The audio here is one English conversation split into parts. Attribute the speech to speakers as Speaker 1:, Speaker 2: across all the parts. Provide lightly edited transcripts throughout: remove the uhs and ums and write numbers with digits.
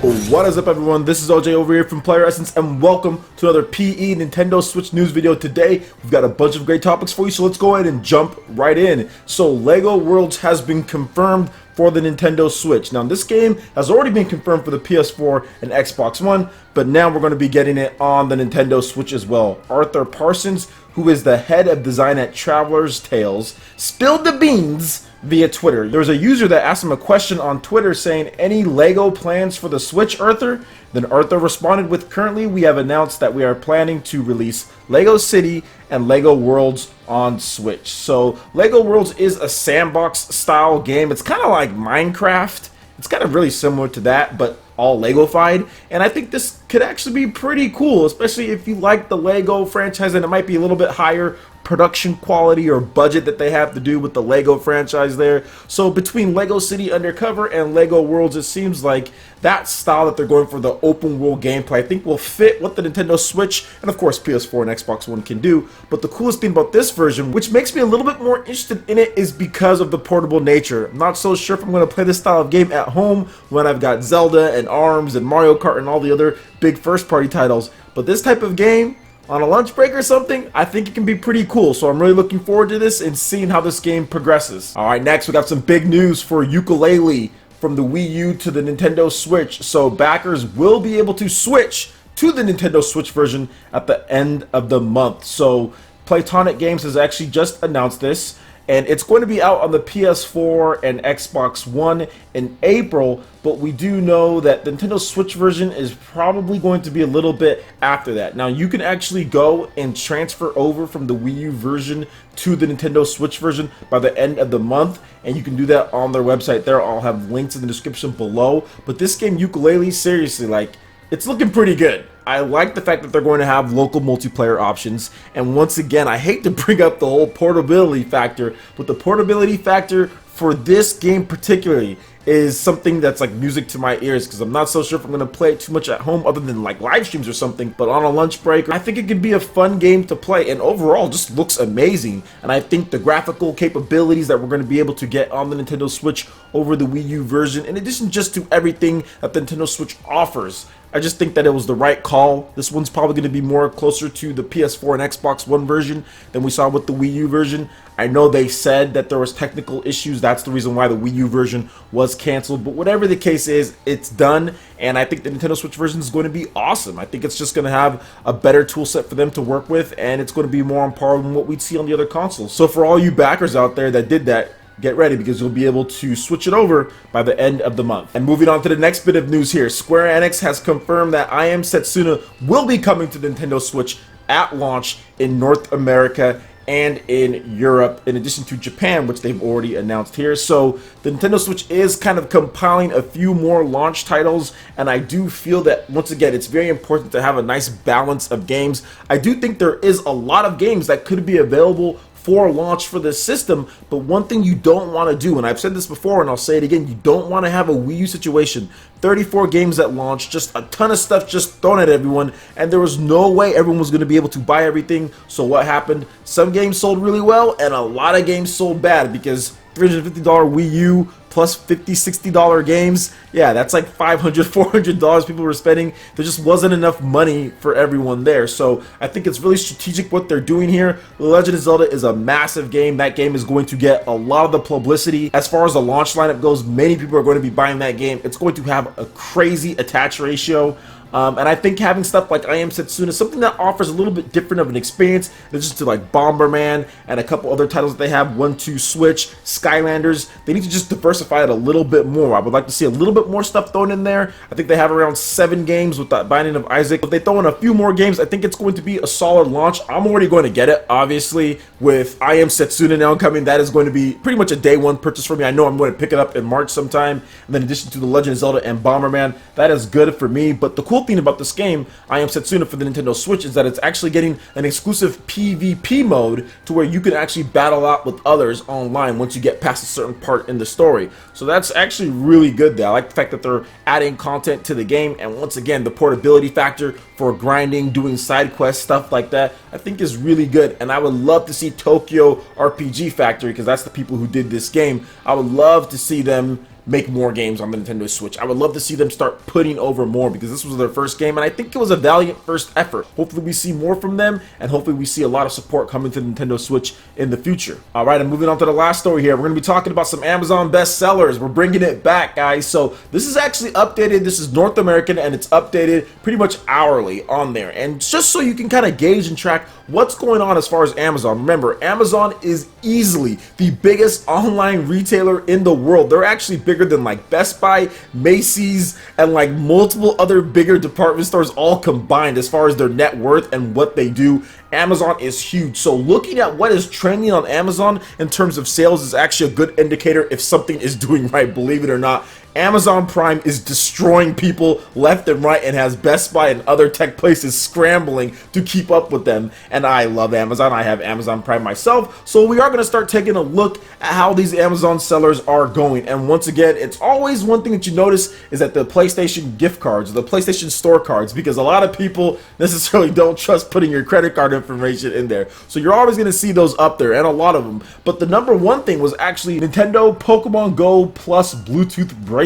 Speaker 1: What is up, everyone? This is OJ over here from PlayerEssence, and welcome to another PE Nintendo Switch news video. Today we've got a bunch of great topics for you, so let's go ahead and jump right in. So LEGO Worlds has been confirmed for the Nintendo Switch. Now this game has already been confirmed for the PS4 and Xbox One, but now we're going to be getting it on the Nintendo Switch as well. Arthur Parsons, who is the head of design at Traveler's Tales, spilled the beans via Twitter. There was a user that asked him a question on Twitter saying, "Any LEGO plans for the Switch, Arthur?" Then Arthur responded with, "Currently we have announced that we are planning to release LEGO City and LEGO Worlds on Switch." So LEGO Worlds is a sandbox style game. It's kind of like Minecraft. It's kind of really similar to that, but all Lego-fied, and I think this could actually be pretty cool, especially if you like the LEGO franchise, and it might be a little bit higher production quality or budget that they have to do with the LEGO franchise there. So between LEGO City Undercover and LEGO Worlds, it seems like that style that they're going for, the open world gameplay, I think will fit what the Nintendo Switch and of course PS4 and Xbox One can do. But the coolest thing about this version, which makes me a little bit more interested in it, is because of the portable nature. I'm not so sure if I'm going to play this style of game at home when I've got Zelda and ARMS and Mario Kart and all the other big first party titles, but this type of game on a lunch break or something, I think it can be pretty cool. So I'm really looking forward to this and seeing how this game progresses. Alright, next we got some big news for Yooka-Laylee from the Wii U to the Nintendo Switch. So backers will be able to switch to the Nintendo Switch version at the end of the month. So Platonic Games has actually just announced this, and it's going to be out on the PS4 and Xbox One in April, but we do know that the Nintendo Switch version is probably going to be a little bit after that. Now, you can actually go and transfer over from the Wii U version to the Nintendo Switch version by the end of the month, and you can do that on their website there. I'll have links in the description below. But this game, Yooka-Laylee, seriously, like, it's looking pretty good. I like the fact that they're going to have local multiplayer options, and once again, I hate to bring up the whole portability factor, but the portability factor for this game particularly is something that's like music to my ears, because I'm not so sure if I'm going to play it too much at home other than like live streams or something, but on a lunch break, I think it could be a fun game to play, and overall just looks amazing. And I think the graphical capabilities that we're going to be able to get on the Nintendo Switch over the Wii U version, in addition just to everything that the Nintendo Switch offers, I just think that it was the right call. This one's probably going to be more closer to the PS4 and Xbox One version than we saw with the Wii U version. I know they said that there was technical issues. That's the reason why the Wii U version was canceled. But whatever the case is, it's done. And I think the Nintendo Switch version is going to be awesome. I think it's just going to have a better tool set for them to work with, and it's going to be more on par than what we'd see on the other consoles. So for all you backers out there that did that, get ready, because you'll be able to switch it over by the end of the month. And moving on to the next bit of news here, Square Enix has confirmed that I Am Setsuna will be coming to the Nintendo Switch at launch in North America and in Europe, in addition to Japan, which they've already announced here. So the Nintendo Switch is kind of compiling a few more launch titles, and I do feel that, once again, it's very important to have a nice balance of games. I do think there is a lot of games that could be available for launch for this system, but one thing you don't want to do, and I've said this before and I'll say it again, you don't want to have a Wii U situation. 34 games at launch, just a ton of stuff just thrown at everyone, and there was no way everyone was going to be able to buy everything. So what happened? Some games sold really well, and a lot of games sold bad, because $350 Wii U plus $50, $60 games, yeah, that's like $500, $400 people were spending. There just wasn't enough money for everyone there. So I think it's really strategic what they're doing here. The Legend of Zelda is a massive game. That game is going to get a lot of the publicity. As far as the launch lineup goes, many people are going to be buying that game. It's going to have a crazy attach ratio. And I think having stuff like I Am Setsuna, something that offers a little bit different of an experience than just to like Bomberman and a couple other titles that they have, 1-2 Switch, Skylanders. They need to just diversify it a little bit more. I would like to see a little bit more stuff thrown in there. I think they have around 7 games with that Binding of Isaac. If they throw in a few more games, I think it's going to be a solid launch. I'm already going to get it, obviously, with I Am Setsuna now coming. That is going to be pretty much a day one purchase for me. I know I'm going to pick it up in March sometime. And then in addition to the Legend of Zelda and Bomberman, that is good for me. But the cool thing about this game, I Am Setsuna, for the Nintendo Switch, is that it's actually getting an exclusive PvP mode to where you can actually battle out with others online once you get past a certain part in the story. So that's actually really good there. I like the fact that they're adding content to the game, and once again, the portability factor for grinding, doing side quests, stuff like that, I think is really good. And I would love to see Tokyo RPG Factory, because that's the people who did this game. I would love to see them make more games on the Nintendo Switch. I would love to see them start putting over more, because this was their first game, and I think it was a valiant first effort. Hopefully we see more from them, and hopefully we see a lot of support coming to the Nintendo Switch in the future. Alright, and moving on to the last story here, we're going to be talking about some Amazon bestsellers. We're bringing it back, guys. So this is actually updated. This is North American, and it's updated pretty much hourly on there. And just so you can kind of gauge and track what's going on as far as Amazon. Remember, Amazon is easily the biggest online retailer in the world. They're actually bigger than like Best Buy, Macy's, and like multiple other bigger department stores all combined as far as their net worth and what they do. Amazon is huge. So looking at what is trending on Amazon in terms of sales is actually a good indicator if something is doing right, believe it or not. Amazon Prime is destroying people left and right and has Best Buy and other tech places scrambling to keep up with them. And I love Amazon. I have Amazon Prime myself. So we are going to start taking a look at how these Amazon sellers are going. And once again, it's always one thing that you notice is that the PlayStation gift cards, the PlayStation store cards, because a lot of people necessarily don't trust putting your credit card information in there. So you're always going to see those up there, and a lot of them. But the number one thing was actually Nintendo Pokemon Go Plus Bluetooth bracelet.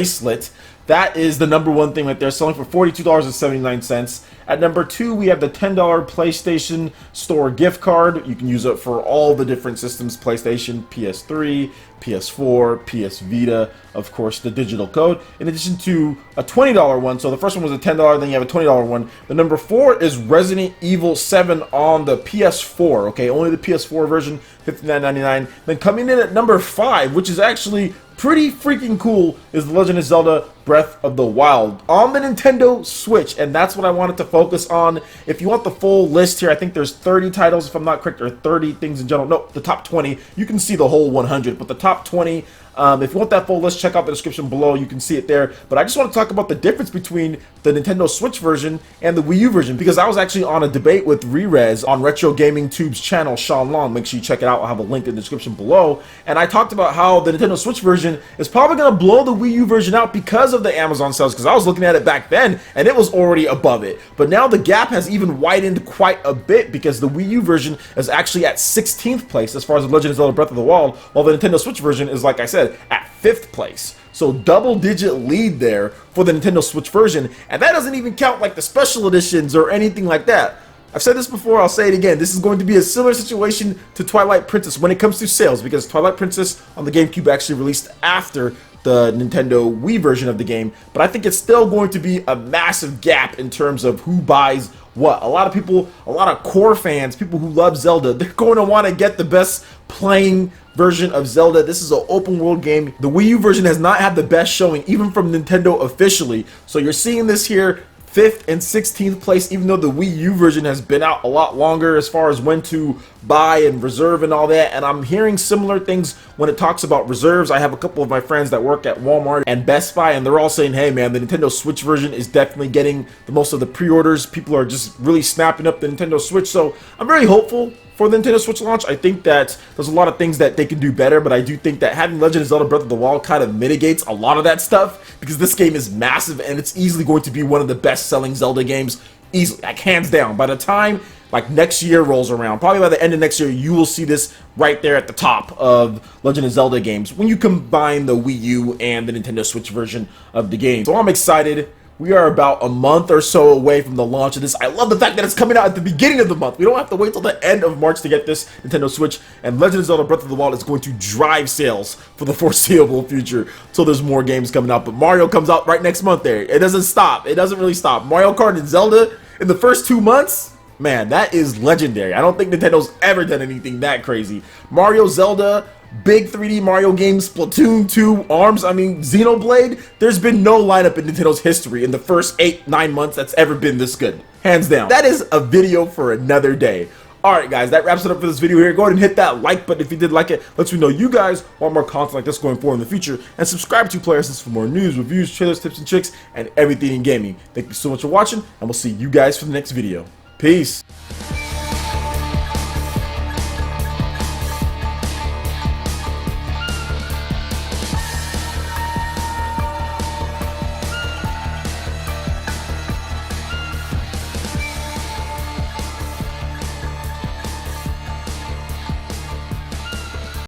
Speaker 1: That is the number one thing right there, selling for $42.79. At number 2, we have the $10 PlayStation Store gift card. You can use it for all the different systems: PlayStation, PS3, PS4, PS Vita, of course, the digital code, in addition to a $20 one. So the first one was a $10, then you have a $20 one. The number 4 is Resident Evil 7 on the PS4, okay? Only the PS4 version, $59.99. Then coming in at number 5, which is actually pretty freaking cool, is The Legend of Zelda Breath of the Wild on the Nintendo Switch, and that's what I wanted to focus on. If you want the full list here, I think there's 30 titles, if I'm not correct, or 30 things in general. No, the top 20. You can see the whole 100, but the top 20, if you want that full list, check out the description below. You can see it there. But I just want to talk about the difference between the Nintendo Switch version and the Wii U version, because I was actually on a debate with Rerez on Retro Gaming Tube's channel, Sean Long. Make sure you check it out. I'll have a link in the description below. And I talked about how the Nintendo Switch version is probably going to blow the Wii U version out because of the Amazon sales, because I was looking at it back then and it was already above it. But now the gap has even widened quite a bit, because the Wii U version is actually at 16th place as far as The Legend of Zelda Breath of the Wild, while the Nintendo Switch version is, like I said, at 5th place. So double-digit lead there for the Nintendo Switch version, and that doesn't even count like the special editions or anything like that. I've said this before, I'll say it again. This is going to be a similar situation to Twilight Princess when it comes to sales, because Twilight Princess on the GameCube actually released after the Nintendo Wii version of the game, but I think it's still going to be a massive gap in terms of who buys what. A lot of people, a lot of core fans, people who love Zelda, they're going to want to get the best playing version of Zelda. This is an open world game. The Wii U version has not had the best showing, even from Nintendo officially. So you're seeing this here, 5th and 16th place, even though the Wii U version has been out a lot longer as far as when to buy and reserve and all that. And I'm hearing similar things when it talks about reserves. I have a couple of my friends that work at Walmart and Best Buy, and they're all saying, hey man, the Nintendo Switch version is definitely getting the most of the pre-orders. People are just really snapping up the Nintendo Switch. So I'm very hopeful for the Nintendo Switch launch. I think that there's a lot of things that they can do better, but I do think that having Legend of Zelda Breath of the Wild kind of mitigates a lot of that stuff, because this game is massive and it's easily going to be one of the best-selling Zelda games, easily, like hands down. By the time like next year rolls around, probably by the end of next year, you will see this right there at the top of Legend of Zelda games when you combine the Wii U and the Nintendo Switch version of the game. So I'm excited. We are about a month or so away from the launch of this. I love the fact that it's coming out at the beginning of the month. We don't have to wait till the end of March to get this Nintendo Switch. And Legend of Zelda Breath of the Wild is going to drive sales for the foreseeable future. So there's more games coming out. But Mario comes out right next month there. It doesn't stop. It doesn't really stop. Mario Kart and Zelda in the first 2 months? Man, that is legendary. I don't think Nintendo's ever done anything that crazy. Mario, Zelda, big 3D Mario games, Splatoon 2, ARMS, I mean, Xenoblade. There's been no lineup in Nintendo's history in the first 8-9 months that's ever been this good. Hands down. That is a video for another day. Alright guys, that wraps it up for this video here. Go ahead and hit that like button if you did like it. Lets me know you guys want more content like this going forward in the future. And subscribe to PlayerEssence for more news, reviews, trailers, tips, and tricks, and everything in gaming. Thank you so much for watching, and we'll see you guys for the next video. Peace.